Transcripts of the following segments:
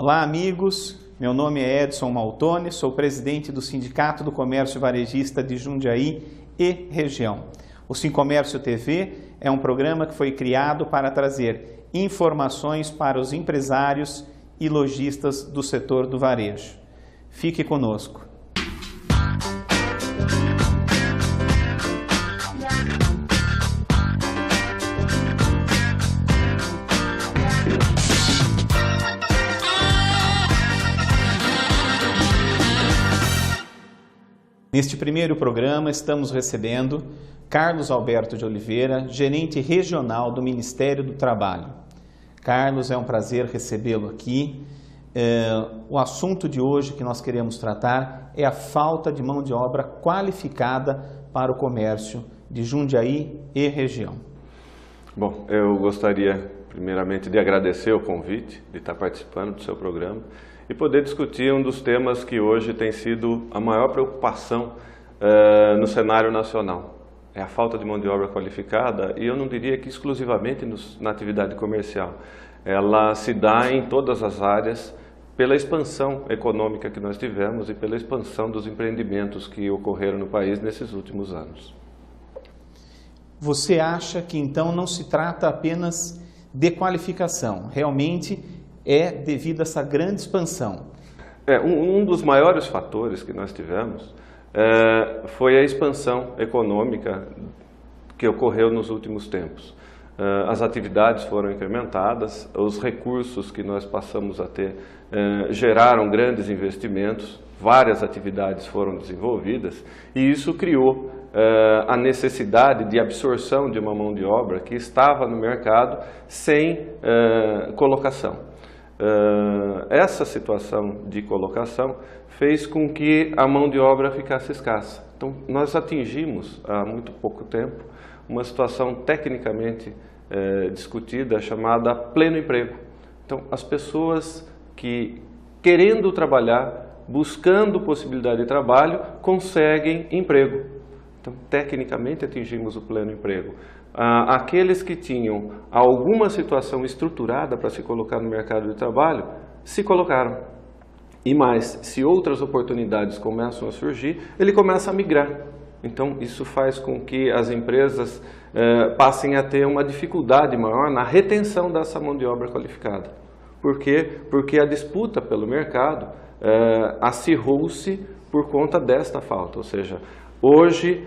Olá, amigos. Meu nome é Edson Maltoni, sou presidente do Sindicato do Comércio Varejista de Jundiaí e região. O Sincomércio TV é um programa que foi criado para trazer informações para os empresários e lojistas do setor do varejo. Fique conosco. Neste primeiro programa, estamos recebendo Carlos Alberto de Oliveira, gerente regional do Ministério do Trabalho. Carlos, é um prazer recebê-lo aqui. O assunto de hoje que nós queremos tratar é a falta de mão de obra qualificada para o comércio de Jundiaí e região. Bom, eu gostaria primeiramente de agradecer o convite de estar participando do seu programa e poder discutir um dos temas que hoje tem sido a maior preocupação no cenário nacional. É a falta de mão de obra qualificada, e eu não diria que exclusivamente na atividade comercial. Ela se dá em todas as áreas pela expansão econômica que nós tivemos e pela expansão dos empreendimentos que ocorreram no país nesses últimos anos. Você acha que então não se trata apenas de qualificação, realmente é devido a essa grande expansão? Um dos maiores fatores que nós tivemos foi a expansão econômica que ocorreu nos últimos tempos. As atividades foram incrementadas, os recursos que nós passamos a ter geraram grandes investimentos, várias atividades foram desenvolvidas e isso criou a necessidade de absorção de uma mão de obra que estava no mercado sem colocação. Essa situação de colocação fez com que a mão de obra ficasse escassa. Então, nós atingimos há muito pouco tempo uma situação tecnicamente discutida chamada pleno emprego. Então, as pessoas que, querendo trabalhar, buscando possibilidade de trabalho, conseguem emprego. Então, tecnicamente atingimos o pleno emprego. Aqueles que tinham alguma situação estruturada para se colocar no mercado de trabalho, se colocaram. E mais, se outras oportunidades começam a surgir, ele começa a migrar. Então, isso faz com que as empresas passem a ter uma dificuldade maior na retenção dessa mão de obra qualificada. Por quê? Porque a disputa pelo mercado acirrou-se por conta desta falta. Ou seja, hoje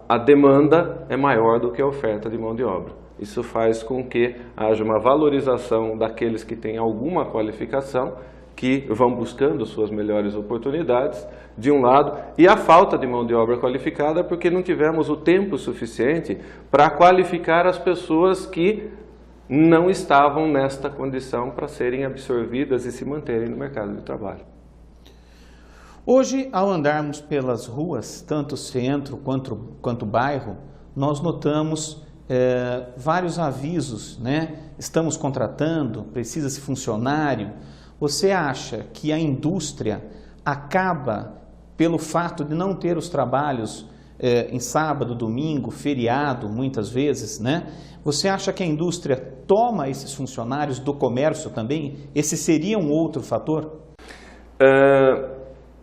a demanda é maior do que a oferta de mão de obra. Isso faz com que haja uma valorização daqueles que têm alguma qualificação, que vão buscando suas melhores oportunidades, de um lado, e a falta de mão de obra qualificada porque não tivemos o tempo suficiente para qualificar as pessoas que não estavam nesta condição para serem absorvidas e se manterem no mercado de trabalho. Hoje, ao andarmos pelas ruas, tanto centro quanto bairro, nós notamos vários avisos, né? Estamos contratando, precisa-se funcionário. Você acha que a indústria acaba, pelo fato de não ter os trabalhos em sábado, domingo, feriado, muitas vezes, né? Você acha que a indústria toma esses funcionários do comércio também? Esse seria um outro fator?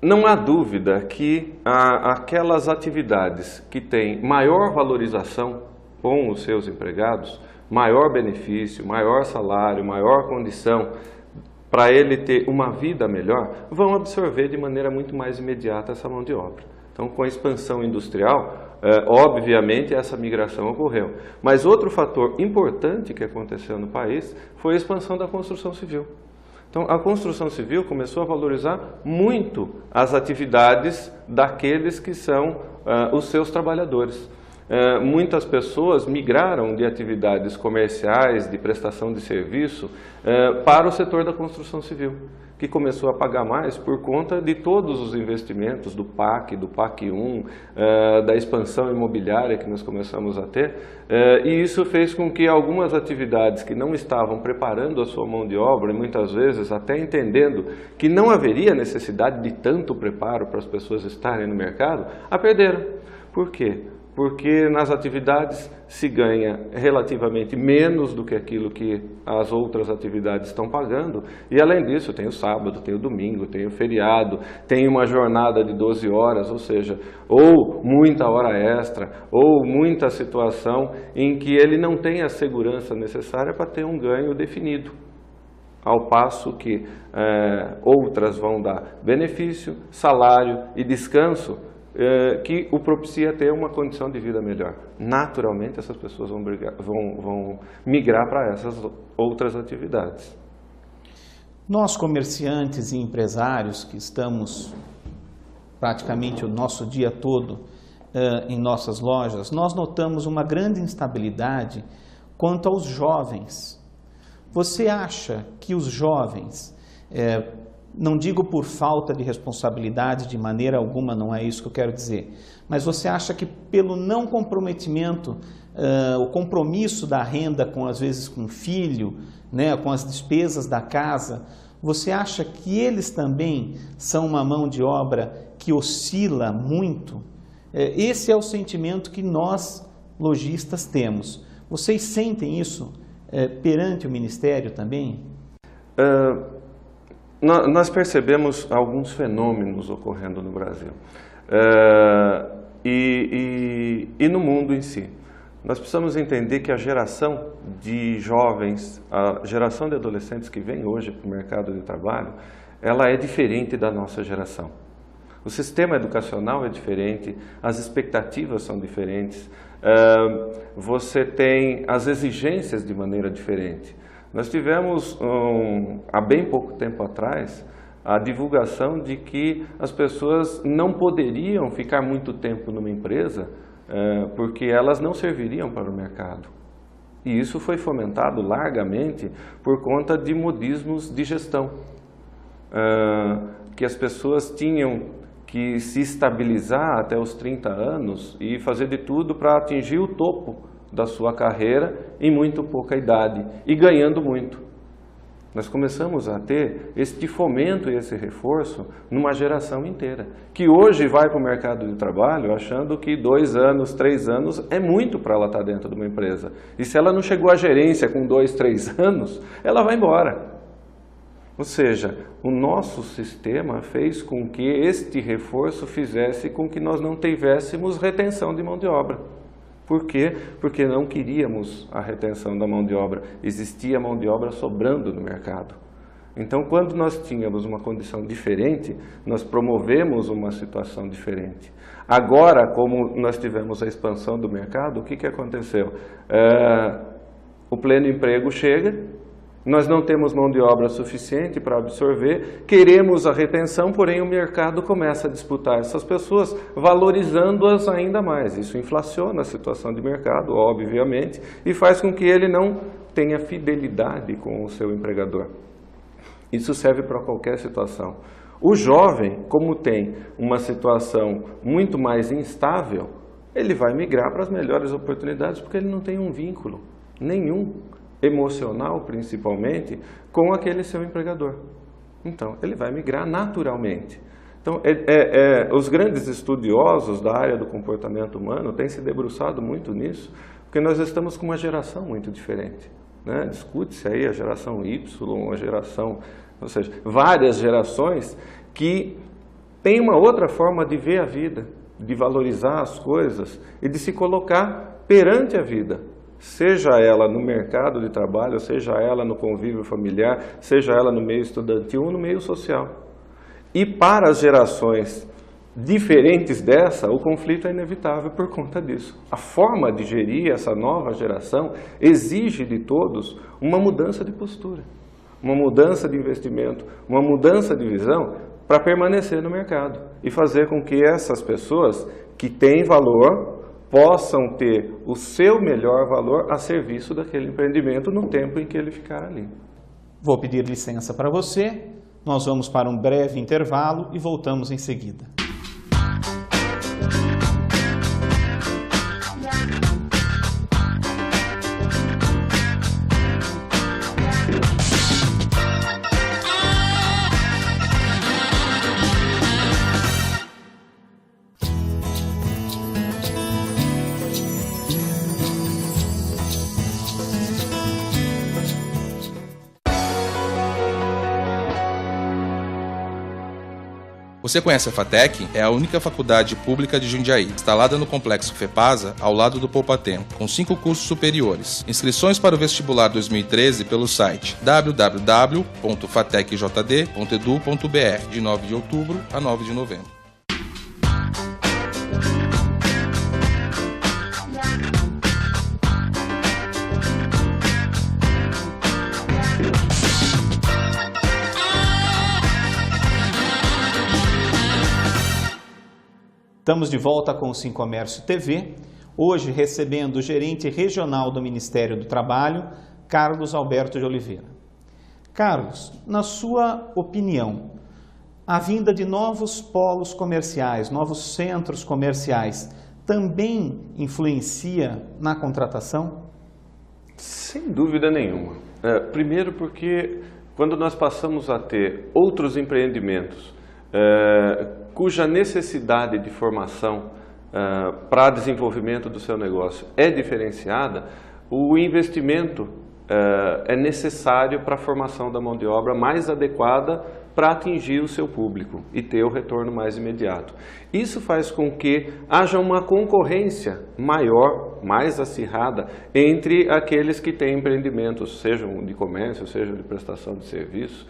Não há dúvida que aquelas atividades que têm maior valorização com os seus empregados, maior benefício, maior salário, maior condição para ele ter uma vida melhor, vão absorver de maneira muito mais imediata essa mão de obra. Então, com a expansão industrial, obviamente essa migração ocorreu. Mas outro fator importante que aconteceu no país foi a expansão da construção civil. Então, a construção civil começou a valorizar muito as atividades daqueles que são os seus trabalhadores. Muitas pessoas migraram de atividades comerciais, de prestação de serviço, para o setor da construção civil, que começou a pagar mais por conta de todos os investimentos do PAC 1, da expansão imobiliária que nós começamos a ter, e isso fez com que algumas atividades que não estavam preparando a sua mão de obra, e muitas vezes até entendendo que não haveria necessidade de tanto preparo para as pessoas estarem no mercado, a perderam. Por quê? porque nas atividades se ganha relativamente menos do que aquilo que as outras atividades estão pagando, e além disso tem o sábado, tem o domingo, tem o feriado, tem uma jornada de 12 horas, ou seja, ou muita hora extra, ou muita situação em que ele não tem a segurança necessária para ter um ganho definido. Ao passo que outras vão dar benefício, salário e descanso, que o propicia ter uma condição de vida melhor. Naturalmente, essas pessoas vão migrar para essas outras atividades. Nós, comerciantes e empresários, que estamos praticamente o nosso dia todo em nossas lojas, nós notamos uma grande instabilidade quanto aos jovens. Você acha que os jovens, não digo por falta de responsabilidade, de maneira alguma, não é isso que eu quero dizer, mas você acha que pelo não comprometimento, o compromisso da renda com, às vezes, com o filho, né, com as despesas da casa, você acha que eles também são uma mão de obra que oscila muito? Esse é o sentimento que nós, lojistas, temos. Vocês sentem isso perante o Ministério também? Nós percebemos alguns fenômenos ocorrendo no Brasil e no mundo em si. Nós precisamos entender que a geração de jovens, a geração de adolescentes que vem hoje para o mercado de trabalho, ela é diferente da nossa geração. O sistema educacional é diferente, as expectativas são diferentes, você tem as exigências de maneira diferente. Nós tivemos, há bem pouco tempo atrás, a divulgação de que as pessoas não poderiam ficar muito tempo numa empresa porque elas não serviriam para o mercado. E isso foi fomentado largamente por conta de modismos de gestão, que as pessoas tinham que se estabilizar até os 30 anos e fazer de tudo para atingir o topo da sua carreira em muito pouca idade e ganhando muito. Nós começamos a ter este fomento e esse reforço numa geração inteira, que hoje vai para o mercado de trabalho achando que 2 anos, 3 anos é muito para ela estar dentro de uma empresa. E se ela não chegou à gerência com 2, 3 anos, ela vai embora. Ou seja, o nosso sistema fez com que este reforço fizesse com que nós não tivéssemos retenção de mão de obra. Por quê? Porque não queríamos a retenção da mão de obra. Existia mão de obra sobrando no mercado. Então, quando nós tínhamos uma condição diferente, nós promovemos uma situação diferente. Agora, como nós tivemos a expansão do mercado, o que aconteceu? O pleno emprego chega, nós não temos mão de obra suficiente para absorver, queremos a retenção, porém o mercado começa a disputar essas pessoas, valorizando-as ainda mais. Isso inflaciona a situação de mercado, obviamente, e faz com que ele não tenha fidelidade com o seu empregador. Isso serve para qualquer situação. O jovem, como tem uma situação muito mais instável, ele vai migrar para as melhores oportunidades, porque ele não tem um vínculo nenhum, emocional principalmente, com aquele seu empregador. Então, ele vai migrar naturalmente. Então, os grandes estudiosos da área do comportamento humano têm se debruçado muito nisso, porque nós estamos com uma geração muito diferente, né? Discute-se aí a geração Y, a geração, ou seja, várias gerações que têm uma outra forma de ver a vida, de valorizar as coisas e de se colocar perante a vida. Seja ela no mercado de trabalho, seja ela no convívio familiar, seja ela no meio estudantil ou no meio social. E para as gerações diferentes dessa, o conflito é inevitável por conta disso. A forma de gerir essa nova geração exige de todos uma mudança de postura, uma mudança de investimento, uma mudança de visão para permanecer no mercado e fazer com que essas pessoas que têm valor possam ter o seu melhor valor a serviço daquele empreendimento no tempo em que ele ficar ali. Vou pedir licença para você, nós vamos para um breve intervalo e voltamos em seguida. Você conhece a FATEC? É a única faculdade pública de Jundiaí, instalada no Complexo FEPASA, ao lado do Poupatempo, com 5 cursos superiores. Inscrições para o vestibular 2013 pelo site www.fatecjd.edu.br, de 9 de outubro a 9 de novembro. Estamos de volta com o Sim Comércio TV, hoje recebendo o gerente regional do Ministério do Trabalho, Carlos Alberto de Oliveira. Carlos, na sua opinião, a vinda de novos polos comerciais, novos centros comerciais, também influencia na contratação? Sem dúvida nenhuma. Primeiro porque quando nós passamos a ter outros empreendimentos cuja necessidade de formação para desenvolvimento do seu negócio é diferenciada, o investimento é necessário para a formação da mão de obra mais adequada para atingir o seu público e ter o retorno mais imediato. Isso faz com que haja uma concorrência maior, mais acirrada, entre aqueles que têm empreendimentos, sejam de comércio, sejam de prestação de serviço,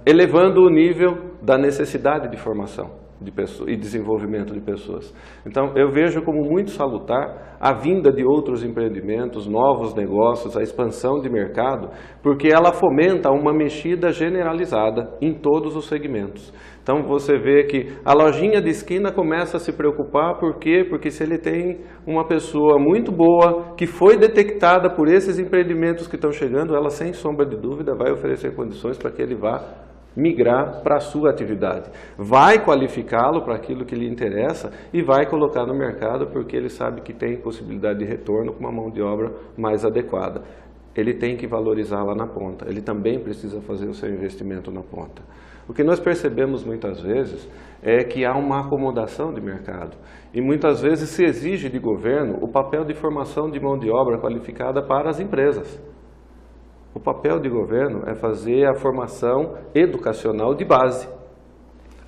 elevando o nível da necessidade de formação de pessoas, e desenvolvimento de pessoas. Então, eu vejo como muito salutar a vinda de outros empreendimentos, novos negócios, a expansão de mercado, porque ela fomenta uma mexida generalizada em todos os segmentos. Então, você vê que a lojinha de esquina começa a se preocupar, por quê? Porque se ele tem uma pessoa muito boa, que foi detectada por esses empreendimentos que estão chegando, ela, sem sombra de dúvida, vai oferecer condições para que ele vá migrar para a sua atividade. Vai qualificá-lo para aquilo que lhe interessa e vai colocar no mercado porque ele sabe que tem possibilidade de retorno com uma mão de obra mais adequada. Ele tem que valorizar lá na ponta, ele também precisa fazer o seu investimento na ponta. O que nós percebemos muitas vezes é que há uma acomodação de mercado e muitas vezes se exige de governo o papel de formação de mão de obra qualificada para as empresas. O papel de governo é fazer a formação educacional de base.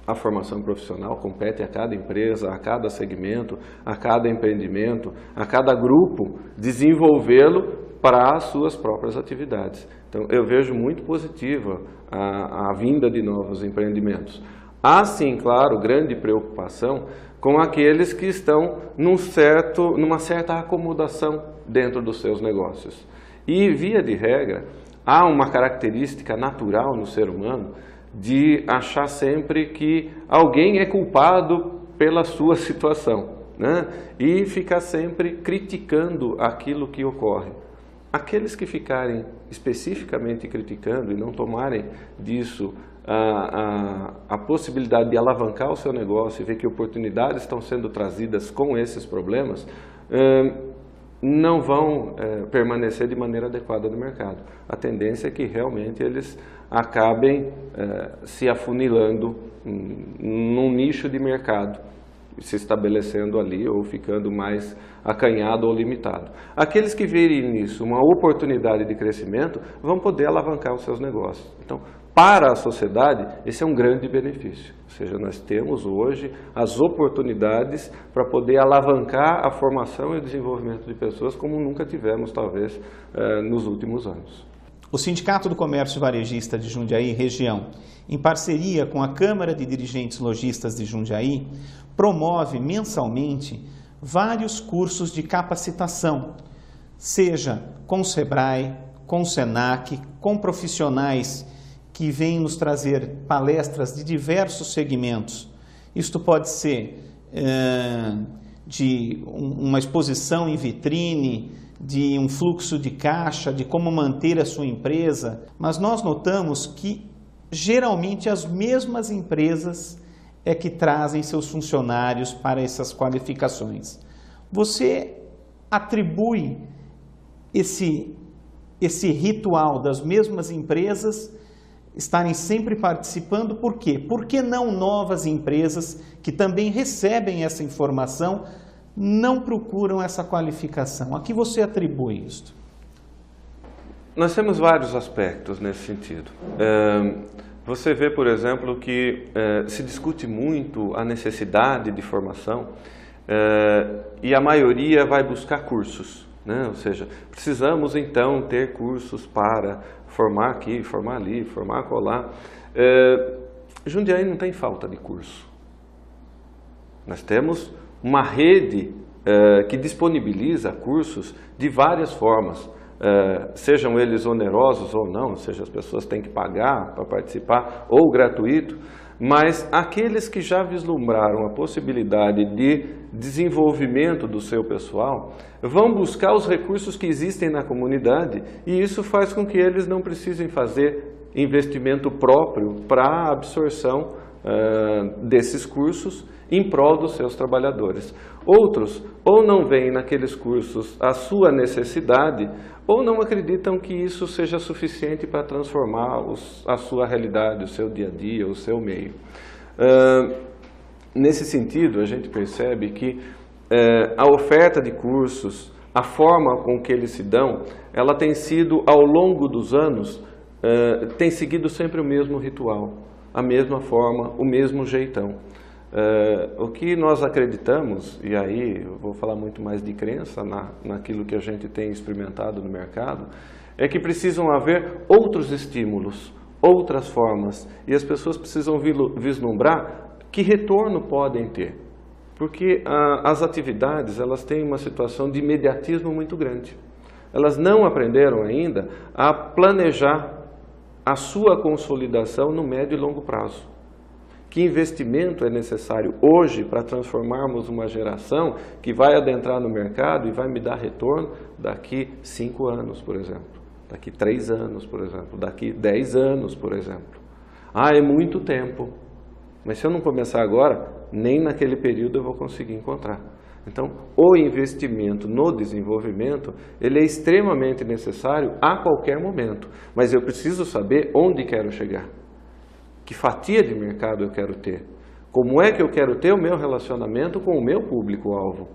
A formação profissional compete a cada empresa, a cada segmento, a cada empreendimento, a cada grupo, desenvolvê-lo para as suas próprias atividades. Então, eu vejo muito positiva a vinda de novos empreendimentos. Há, sim, claro, grande preocupação com aqueles que estão numa certa acomodação dentro dos seus negócios. E, via de regra, há uma característica natural no ser humano de achar sempre que alguém é culpado pela sua situação, né? E ficar sempre criticando aquilo que ocorre. Aqueles que ficarem especificamente criticando e não tomarem disso a possibilidade de alavancar o seu negócio e ver que oportunidades estão sendo trazidas com esses problemas, não vão permanecer de maneira adequada no mercado. A tendência é que realmente eles acabem se afunilando num nicho de mercado, se estabelecendo ali ou ficando mais acanhado ou limitado. Aqueles que virem nisso uma oportunidade de crescimento vão poder alavancar os seus negócios. Então, para a sociedade, esse é um grande benefício. Ou seja, nós temos hoje as oportunidades para poder alavancar a formação e o desenvolvimento de pessoas como nunca tivemos, talvez, nos últimos anos. O Sindicato do Comércio Varejista de Jundiaí Região, em parceria com a Câmara de Dirigentes Lojistas de Jundiaí, promove mensalmente vários cursos de capacitação, seja com o SEBRAE, com o SENAC, com profissionais que vêm nos trazer palestras de diversos segmentos. Isto pode ser de uma exposição em vitrine, de um fluxo de caixa, de como manter a sua empresa, mas nós notamos que geralmente as mesmas empresas é que trazem seus funcionários para essas qualificações. Você atribui esse ritual das mesmas empresas estarem sempre participando, por quê? Por que não novas empresas que também recebem essa informação não procuram essa qualificação? A que você atribui isto? Nós temos vários aspectos nesse sentido. Você vê, por exemplo, que se discute muito a necessidade de formação e a maioria vai buscar cursos, né? Ou seja, precisamos então ter cursos para formar aqui, formar ali, formar acolá. Jundiaí não tem falta de curso. Nós temos uma rede que disponibiliza cursos de várias formas, sejam eles onerosos ou não, ou seja, as pessoas têm que pagar para participar, ou gratuito, mas aqueles que já vislumbraram a possibilidade de desenvolvimento do seu pessoal vão buscar os recursos que existem na comunidade, e isso faz com que eles não precisem fazer investimento próprio para a absorção desses cursos em prol dos seus trabalhadores. Outros ou não veem naqueles cursos a sua necessidade, ou não acreditam que isso seja suficiente para transformar a sua realidade, o seu dia a dia, o seu meio. Nesse sentido, a gente percebe que a oferta de cursos, a forma com que eles se dão, ela tem sido, ao longo dos anos, tem seguido sempre o mesmo ritual, a mesma forma, o mesmo jeitão. O que nós acreditamos, e aí eu vou falar muito mais de crença naquilo que a gente tem experimentado no mercado, é que precisam haver outros estímulos, outras formas, e as pessoas precisam vislumbrar que retorno podem ter. Porque as atividades, elas têm uma situação de imediatismo muito grande. Elas não aprenderam ainda a planejar a sua consolidação no médio e longo prazo. Que investimento é necessário hoje para transformarmos uma geração que vai adentrar no mercado e vai me dar retorno daqui 5 anos, por exemplo, daqui 3 anos, por exemplo, daqui 10 anos, por exemplo. É muito tempo, mas se eu não começar agora, nem naquele período eu vou conseguir encontrar. Então, o investimento no desenvolvimento, ele é extremamente necessário a qualquer momento, mas eu preciso saber onde quero chegar. Que fatia de mercado eu quero ter? Como é que eu quero ter o meu relacionamento com o meu público-alvo?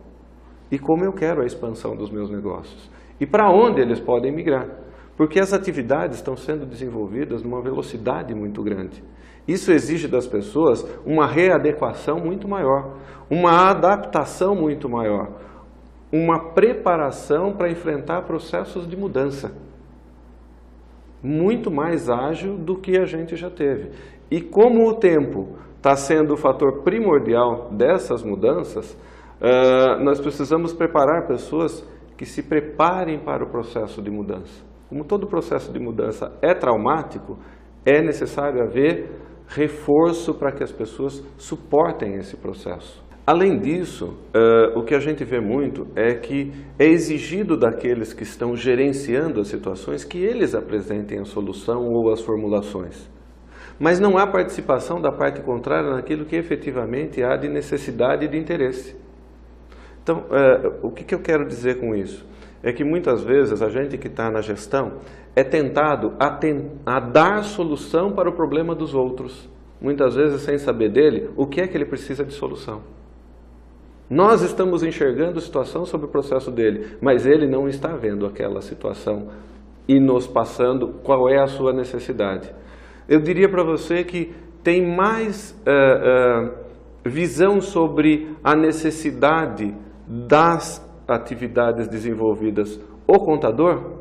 E como eu quero a expansão dos meus negócios? E para onde eles podem migrar? Porque as atividades estão sendo desenvolvidas numa velocidade muito grande. Isso exige das pessoas uma readequação muito maior, uma adaptação muito maior, uma preparação para enfrentar processos de mudança. Muito mais ágil do que a gente já teve. E como o tempo está sendo o fator primordial dessas mudanças, nós precisamos preparar pessoas que se preparem para o processo de mudança. Como todo processo de mudança é traumático, é necessário haver reforço para que as pessoas suportem esse processo. Além disso, o que a gente vê muito é que é exigido daqueles que estão gerenciando as situações que eles apresentem a solução ou as formulações. Mas não há participação da parte contrária naquilo que efetivamente há de necessidade e de interesse. Então, o que eu quero dizer com isso? É que muitas vezes a gente que está na gestão é tentado a dar solução para o problema dos outros. Muitas vezes sem saber dele o que é que ele precisa de solução. Nós estamos enxergando a situação sobre o processo dele, mas ele não está vendo aquela situação e nos passando qual é a sua necessidade. Eu diria para você que tem mais visão sobre a necessidade das atividades desenvolvidas o contador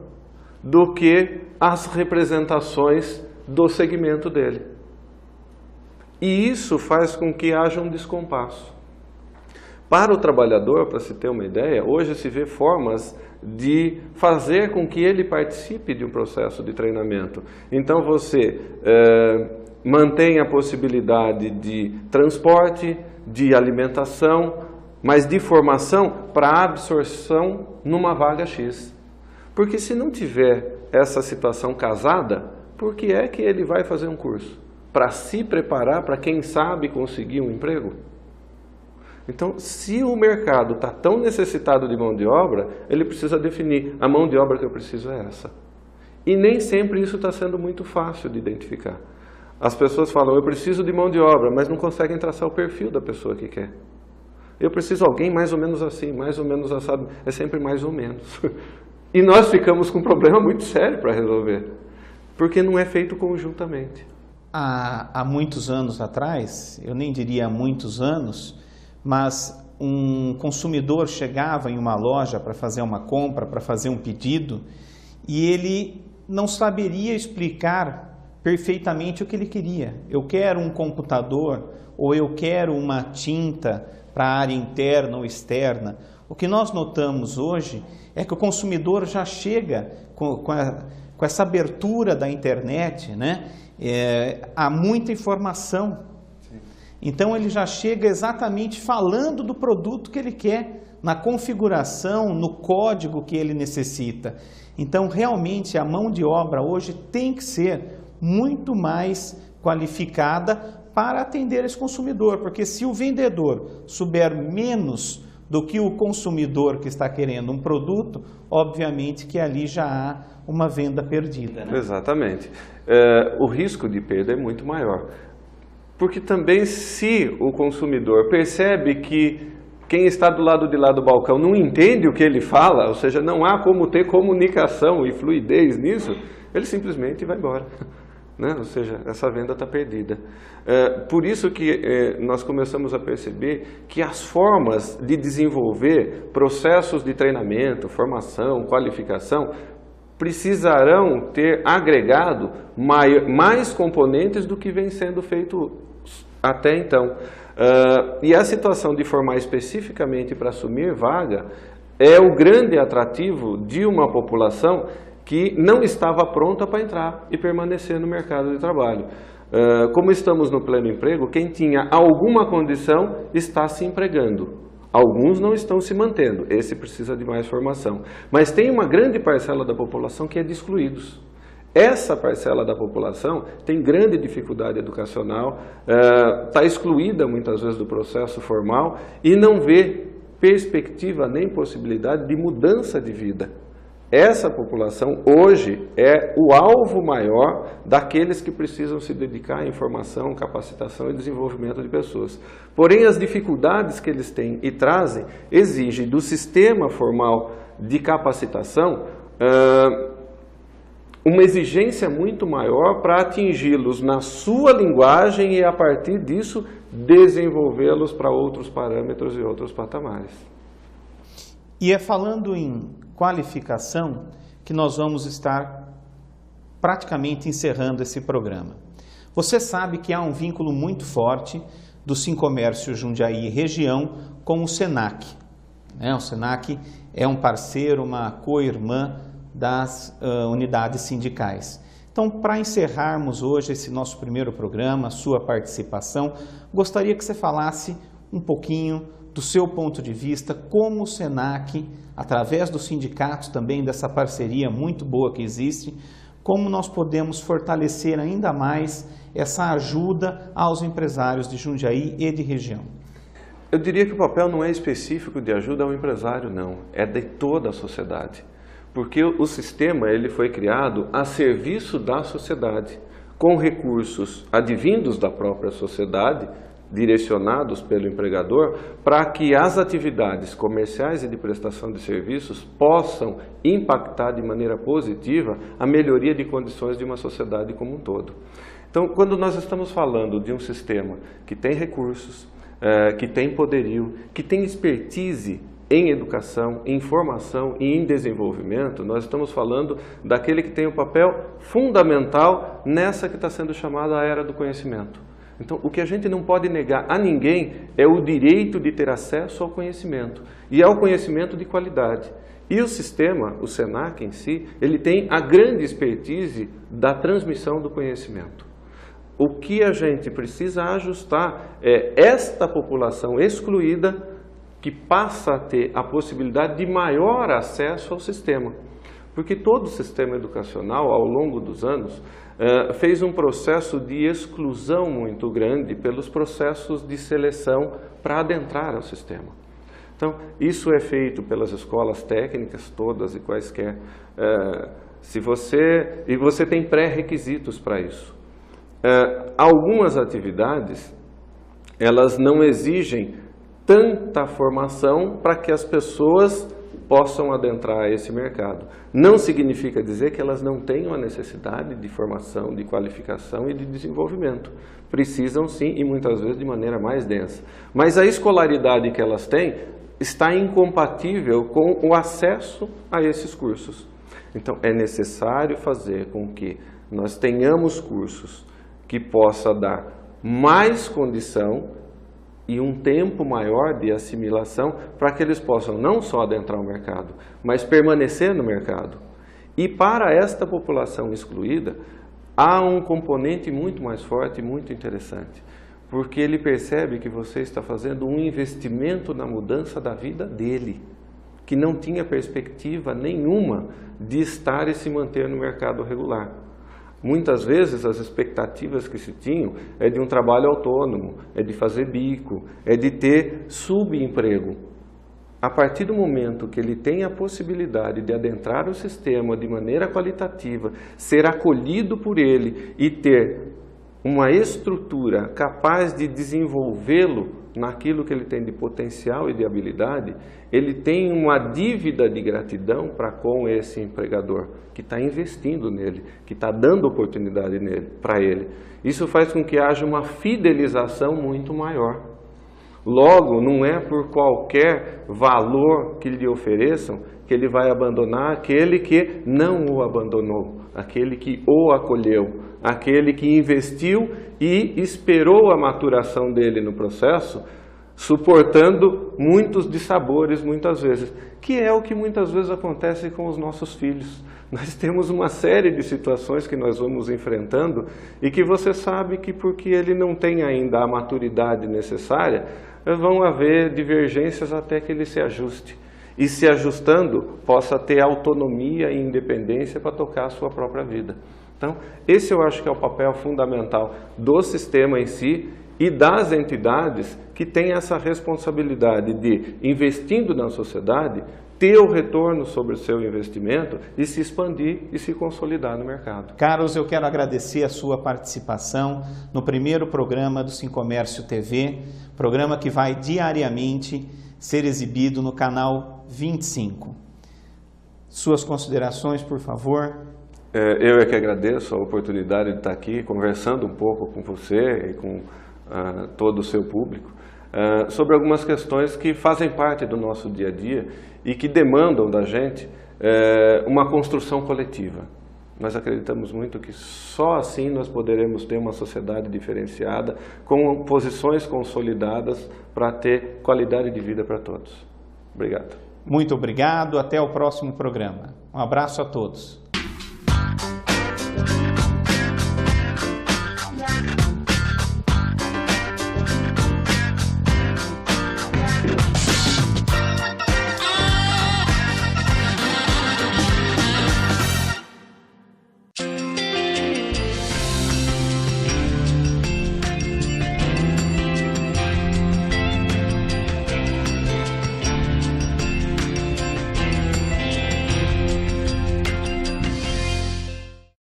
do que as representações do segmento dele. E isso faz com que haja um descompasso. Para o trabalhador, para se ter uma ideia, hoje se vê formas de fazer com que ele participe de um processo de treinamento. Então você mantém a possibilidade de transporte, de alimentação, mas de formação para absorção numa vaga X. Porque se não tiver essa situação casada, por que é que ele vai fazer um curso? Para se preparar para, quem sabe, conseguir um emprego? Então, se o mercado está tão necessitado de mão de obra, ele precisa definir, a mão de obra que eu preciso é essa. E nem sempre isso está sendo muito fácil de identificar. As pessoas falam, eu preciso de mão de obra, mas não conseguem traçar o perfil da pessoa que quer. Eu preciso de alguém mais ou menos assim, mais ou menos assado, é sempre mais ou menos. E nós ficamos com um problema muito sério para resolver, porque não é feito conjuntamente. há muitos anos atrás, eu nem diria há muitos anos, mas um consumidor chegava em uma loja para fazer uma compra, para fazer um pedido, e ele não saberia explicar perfeitamente o que ele queria. Eu quero um computador, ou eu quero uma tinta para a área interna ou externa. O que nós notamos hoje é que o consumidor já chega com essa abertura da internet, né? Há muita informação. Então ele já chega exatamente falando do produto que ele quer, na configuração, no código que ele necessita. Então realmente a mão de obra hoje tem que ser muito mais qualificada para atender esse consumidor, porque se o vendedor souber menos do que o consumidor que está querendo um produto, obviamente que ali já há uma venda perdida, né? Exatamente. O risco de perda é muito maior. Porque também se o consumidor percebe que quem está do lado de lá do balcão não entende o que ele fala, ou seja, não há como ter comunicação e fluidez nisso, ele simplesmente vai embora. Né? Ou seja, essa venda está perdida. Por isso que nós começamos a perceber que as formas de desenvolver processos de treinamento, formação, qualificação, precisarão ter agregado mais componentes do que vem sendo feito até então. E a situação de formar especificamente para assumir vaga é o grande atrativo de uma população que não estava pronta para entrar e permanecer no mercado de trabalho. Como estamos no pleno emprego, quem tinha alguma condição está se empregando. Alguns não estão se mantendo, esse precisa de mais formação. Mas tem uma grande parcela da população que é de excluídos. Essa parcela da população tem grande dificuldade educacional, está excluída muitas vezes do processo formal e não vê perspectiva nem possibilidade de mudança de vida. Essa população hoje é o alvo maior daqueles que precisam se dedicar à informação, capacitação e desenvolvimento de pessoas. Porém, as dificuldades que eles têm e trazem exigem do sistema formal de capacitação uma exigência muito maior para atingi-los na sua linguagem e, a partir disso, desenvolvê-los para outros parâmetros e outros patamares. E é falando em qualificação que nós vamos estar praticamente encerrando esse programa. Você sabe que há um vínculo muito forte do Sincomércio Jundiaí região com o Senac. O Senac é um parceiro, uma co-irmã das unidades sindicais. Então, para encerrarmos hoje esse nosso primeiro programa, a sua participação, gostaria que você falasse um pouquinho do seu ponto de vista, como o Senac, através dos sindicatos também, dessa parceria muito boa que existe, como nós podemos fortalecer ainda mais essa ajuda aos empresários de Jundiaí e de região. Eu diria que o papel não é específico de ajuda ao empresário, não. É de toda a sociedade. Porque o sistema ele foi criado a serviço da sociedade, com recursos advindos da própria sociedade, direcionados pelo empregador, para que as atividades comerciais e de prestação de serviços possam impactar de maneira positiva a melhoria de condições de uma sociedade como um todo. Então, quando nós estamos falando de um sistema que tem recursos, que tem poderio, que tem expertise em educação, em formação e em desenvolvimento, nós estamos falando daquele que tem um papel fundamental nessa que está sendo chamada a era do conhecimento. Então, o que a gente não pode negar a ninguém é o direito de ter acesso ao conhecimento, e ao conhecimento de qualidade. E o sistema, o Senac em si, ele tem a grande expertise da transmissão do conhecimento. O que a gente precisa ajustar é esta população excluída que passa a ter a possibilidade de maior acesso ao sistema. Porque todo o sistema educacional, ao longo dos anos, fez um processo de exclusão muito grande pelos processos de seleção para adentrar ao sistema. Então, isso é feito pelas escolas técnicas, todas e quaisquer. E você tem pré-requisitos para isso. Algumas atividades, elas não exigem tanta formação para que as pessoas possam adentrar esse mercado. Não significa dizer que elas não tenham a necessidade de formação, de qualificação e de desenvolvimento. Precisam sim, e muitas vezes de maneira mais densa. Mas a escolaridade que elas têm está incompatível com o acesso a esses cursos. Então, é necessário fazer com que nós tenhamos cursos que possa dar mais condição e um tempo maior de assimilação para que eles possam não só adentrar o mercado, mas permanecer no mercado. E para esta população excluída, há um componente muito mais forte e muito interessante, porque ele percebe que você está fazendo um investimento na mudança da vida dele, que não tinha perspectiva nenhuma de estar e se manter no mercado regular. Muitas vezes as expectativas que se tinham é de um trabalho autônomo, é de fazer bico, é de ter subemprego. A partir do momento que ele tem a possibilidade de adentrar o sistema de maneira qualitativa, ser acolhido por ele e ter uma estrutura capaz de desenvolvê-lo naquilo que ele tem de potencial e de habilidade, ele tem uma dívida de gratidão para com esse empregador, que está investindo nele, que está dando oportunidade para ele. Isso faz com que haja uma fidelização muito maior. Logo, não é por qualquer valor que lhe ofereçam que ele vai abandonar aquele que não o abandonou, aquele que o acolheu, aquele que investiu e esperou a maturação dele no processo, suportando muitos dissabores muitas vezes, que é o que muitas vezes acontece com os nossos filhos. Nós temos uma série de situações que nós vamos enfrentando e que você sabe que porque ele não tem ainda a maturidade necessária, vão haver divergências até que ele se ajuste. E se ajustando, possa ter autonomia e independência para tocar a sua própria vida. Então, esse eu acho que é o papel fundamental do sistema em si e das entidades que têm essa responsabilidade de, investindo na sociedade, ter o retorno sobre o seu investimento e se expandir e se consolidar no mercado. Carlos, eu quero agradecer a sua participação no primeiro programa do Sincomércio TV, programa que vai diariamente ser exibido no canal 25. Suas considerações, por favor. Eu é que agradeço a oportunidade de estar aqui conversando um pouco com você e com todo o seu público sobre algumas questões que fazem parte do nosso dia a dia e que demandam da gente uma construção coletiva. Nós acreditamos muito que só assim nós poderemos ter uma sociedade diferenciada, com posições consolidadas para ter qualidade de vida para todos. Obrigado. Muito obrigado, até o próximo programa. Um abraço a todos.